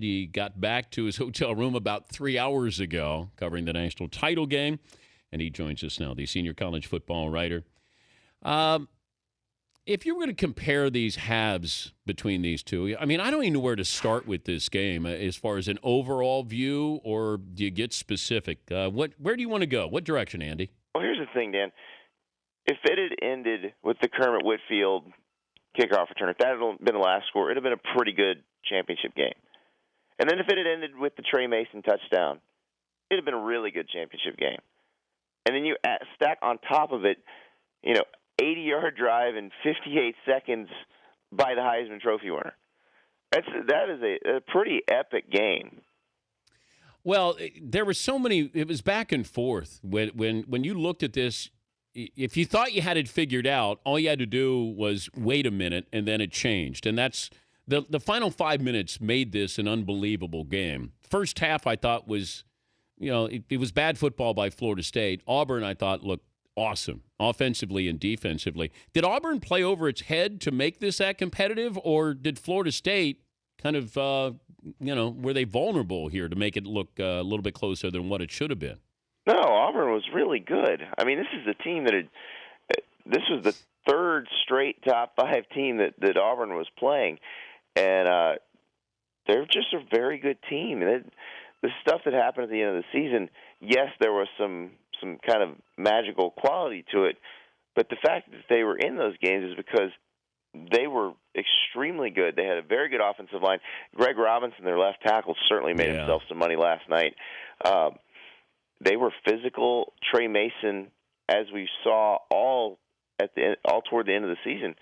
Andy got back to his hotel room about 3 hours ago, covering the national title game, and he joins us now, the senior college football writer. If you were going to compare these halves between these two, I mean, I don't even know where to start with this game as far as an overall view, or do you get specific? Where do you want to go? What direction, Andy? Well, here's the thing, Dan. If it had ended with the Kermit Whitfield kickoff return, if that had been the last score, it would have been a pretty good championship game. And then if it had ended with the Trey Mason touchdown, it would have been a really good championship game. And then you stack on top of it, 80-yard drive in 58 seconds by the Heisman Trophy winner. That is a pretty epic game. Well, there were so many. It was back and forth. When you looked at this, if you thought you had it figured out, all you had to do was wait a minute, and then it changed. And that's the final 5 minutes made this an unbelievable game. First half, I thought was, it was bad football by Florida State. Auburn, I thought, looked awesome offensively and defensively. Did Auburn play over its head to make this that competitive, or did Florida State kind of, were they vulnerable here to make it look a little bit closer than what it should have been? No, Auburn was really good. I mean, this is a team this was the third straight top 5 team that Auburn was playing, and they're just a very good team. And the stuff that happened at the end of the season, yes, there was some kind of magical quality to it, but the fact that they were in those games is because they were extremely good. They had a very good offensive line. Greg Robinson, their left tackle, certainly made himself some money last night. They were physical. Trey Mason, as we saw all toward the end of the season,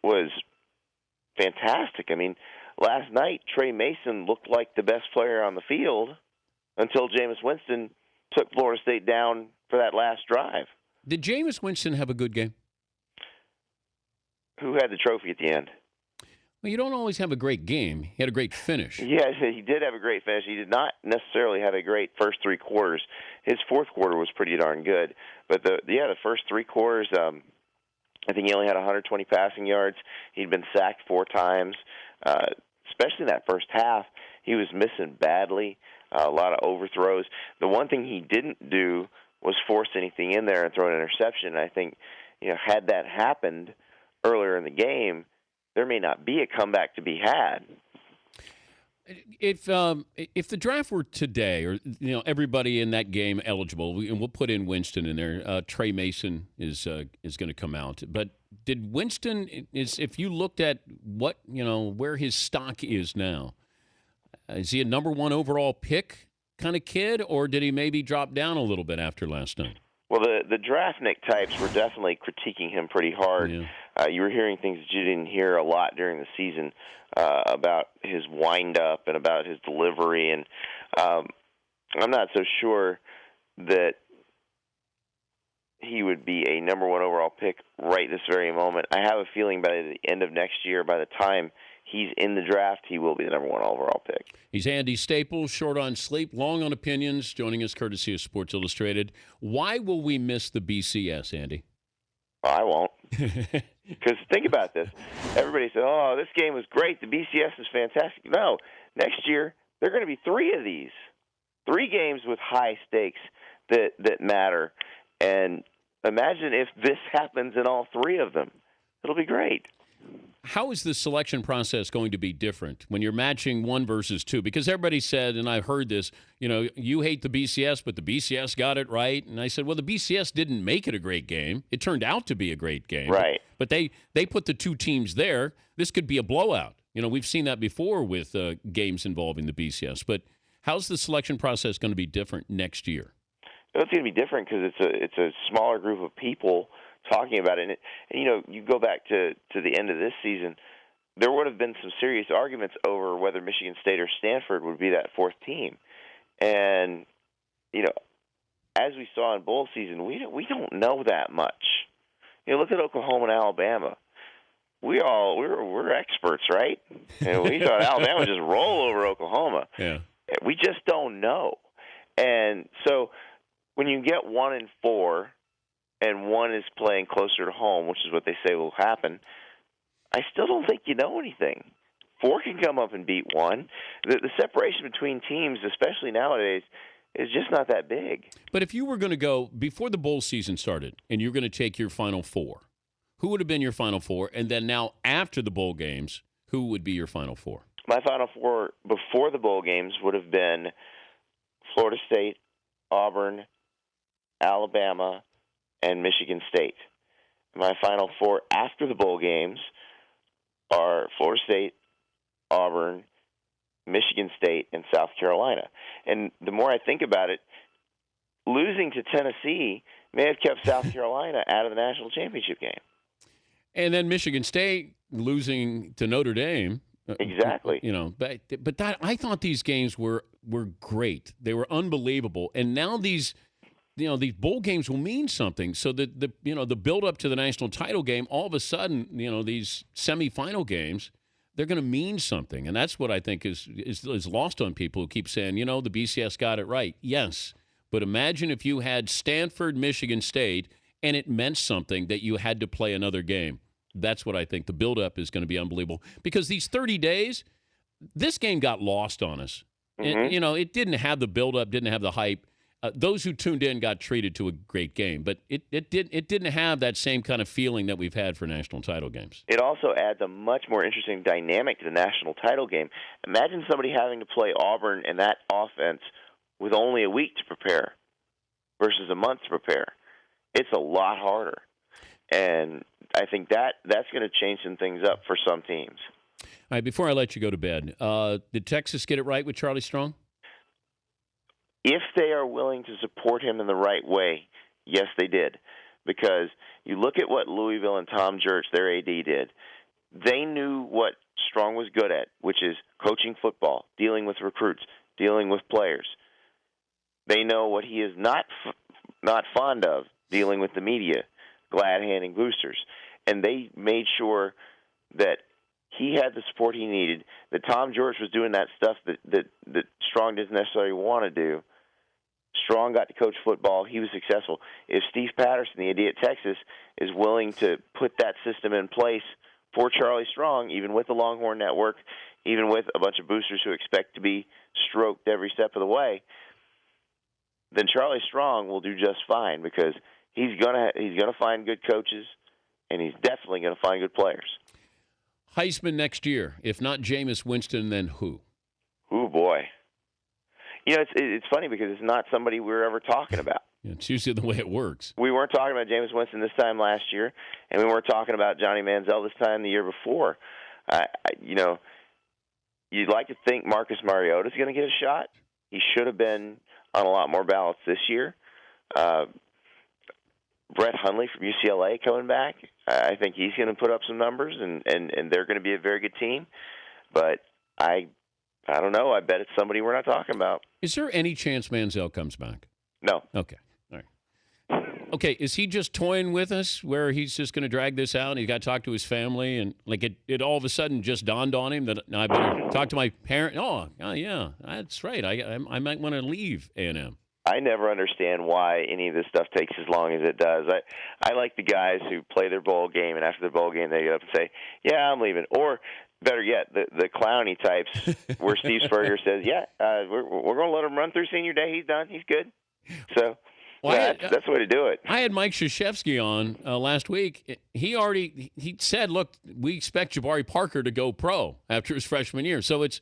was fantastic. I mean, last night Trey Mason looked like the best player on the field until Jameis Winston took Florida State down for that last drive. Did Jameis Winston have a good game? Who had the trophy at the end? Well, you don't always have a great game. He had a great finish. Yes, he did have a great finish. He did not necessarily have a great first 3 quarters. His fourth quarter was pretty darn good. But the first 3 quarters, I think he only had 120 passing yards. He'd been sacked 4 times. Especially in that first half, he was missing badly, a lot of overthrows. The one thing he didn't do was force anything in there and throw an interception. I think, had that happened earlier in the game, there may not be a comeback to be had. If the draft were today, or everybody in that game eligible, and we'll put in Winston in there. Trey Mason is going to come out. But did Winston if you looked at what where his stock is now, is he a number 1 overall pick kind of kid, or did he maybe drop down a little bit after last night? Well, the draftnik types were definitely critiquing him pretty hard. Yeah. You were hearing things that you didn't hear a lot during the season about his wind-up and about his delivery. And I'm not so sure that he would be a number 1 overall pick right this very moment. I have a feeling by the end of next year, by the time he's in the draft, he will be the number 1 overall pick. He's Andy Staples, short on sleep, long on opinions, joining us courtesy of Sports Illustrated. Why will we miss the BCS, Andy? I won't. Because think about this. Everybody said, oh, this game was great. The BCS is fantastic. No, next year there are going to be 3 of these. 3 games with high stakes that matter. And imagine if this happens in all 3 of them. It'll be great. How is the selection process going to be different when you're matching 1 versus 2? Because everybody said, and I've heard this, you hate the BCS, but the BCS got it right. And I said, well, the BCS didn't make it a great game. It turned out to be a great game. Right. But they put the 2 teams there. This could be a blowout. We've seen that before with games involving the BCS. But how's the selection process going to be different next year? It's going to be different because it's a smaller group of people talking about it. And you go back to the end of this season, there would have been some serious arguments over whether Michigan State or Stanford would be that 4th team. And, as we saw in bowl season, we don't know that much. Look at Oklahoma and Alabama. We're experts, right? We thought Alabama just roll over Oklahoma. Yeah. We just don't know. And so when you get 1 and 4, and 1 is playing closer to home, which is what they say will happen, I still don't think you know anything. 4 can come up and beat 1. The separation between teams, especially nowadays, is just not that big. But if you were going to go before the bowl season started and you're going to take your Final Four, who would have been your Final Four? And then now after the bowl games, who would be your Final Four? My Final Four before the bowl games would have been Florida State, Auburn, Alabama, and Michigan State. My Final Four after the bowl games are Florida State, Auburn, Michigan State, and South Carolina. And the more I think about it, losing to Tennessee may have kept South Carolina out of the national championship game. And then Michigan State losing to Notre Dame. Exactly. But that I thought these games were great. They were unbelievable. And now these bowl games will mean something. So the build up to the national title game, all of a sudden, these semifinal games, they're going to mean something. And that's what I think is lost on people who keep saying, the BCS got it right. Yes. But imagine if you had Stanford, Michigan State, and it meant something that you had to play another game. That's what I think. The buildup is going to be unbelievable. Because these 30 days, this game got lost on us. Mm-hmm. It didn't have the buildup, didn't have the hype. Those who tuned in got treated to a great game. But it didn't have that same kind of feeling that we've had for national title games. It also adds a much more interesting dynamic to the national title game. Imagine somebody having to play Auburn and that offense with only a week to prepare versus a month to prepare. It's a lot harder. And I think that's going to change some things up for some teams. All right, before I let you go to bed, did Texas get it right with Charlie Strong? If they are willing to support him in the right way, yes, they did. Because you look at what Louisville and Tom Jurich, their AD, did. They knew what Strong was good at, which is coaching football, dealing with recruits, dealing with players. They know what he is not fond of, dealing with the media, glad-handing boosters. And they made sure that he had the support he needed, that Tom Jurich was doing that stuff that Strong didn't necessarily want to do. Strong got to coach football. He was successful. If Steve Patterson, the AD at Texas, is willing to put that system in place for Charlie Strong, even with the Longhorn Network, even with a bunch of boosters who expect to be stroked every step of the way, then Charlie Strong will do just fine because he's gonna find good coaches, and he's definitely going to find good players. Heisman next year. If not Jameis Winston, then who? Oh, boy. It's funny because it's not somebody we were ever talking about. Yeah, it's usually the way it works. We weren't talking about Jameis Winston this time last year, and we weren't talking about Johnny Manziel this time the year before. You'd like to think Marcus Mariota's going to get a shot. He should have been on a lot more ballots this year. Brett Hundley from UCLA coming back. I think he's going to put up some numbers, and they're going to be a very good team. But I don't know. I bet it's somebody we're not talking about. Is there any chance Manziel comes back? No. Okay. All right. Okay, is he just toying with us where he's just going to drag this out and he's got to talk to his family and like it all of a sudden just dawned on him that I better talk to my parent? Oh, yeah, that's right. I might want to leave A&M. I never understand why any of this stuff takes as long as it does. I like the guys who play their bowl game, and after the bowl game they get up and say, yeah, I'm leaving. Or better yet, the clowny types where Steve Spurrier says, yeah, we're going to let him run through senior day. He's done. He's good. So that's the way to do it. I had Mike Krzyzewski on last week. He said, look, we expect Jabari Parker to go pro after his freshman year. So it's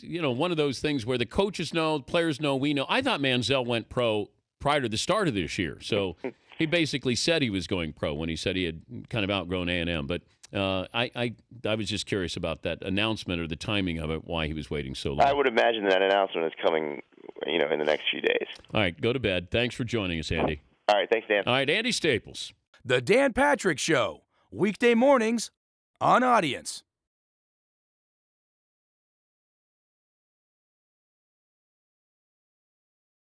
one of those things where the coaches know, the players know, we know. I thought Manziel went pro prior to the start of this year. So he basically said he was going pro when he said he had kind of outgrown A&M. But I was just curious about that announcement or the timing of it, why he was waiting so long. I would imagine that announcement is coming, in the next few days. All right, go to bed. Thanks for joining us, Andy. All right, thanks, Dan. All right, Andy Staples. The Dan Patrick Show, weekday mornings on Audience.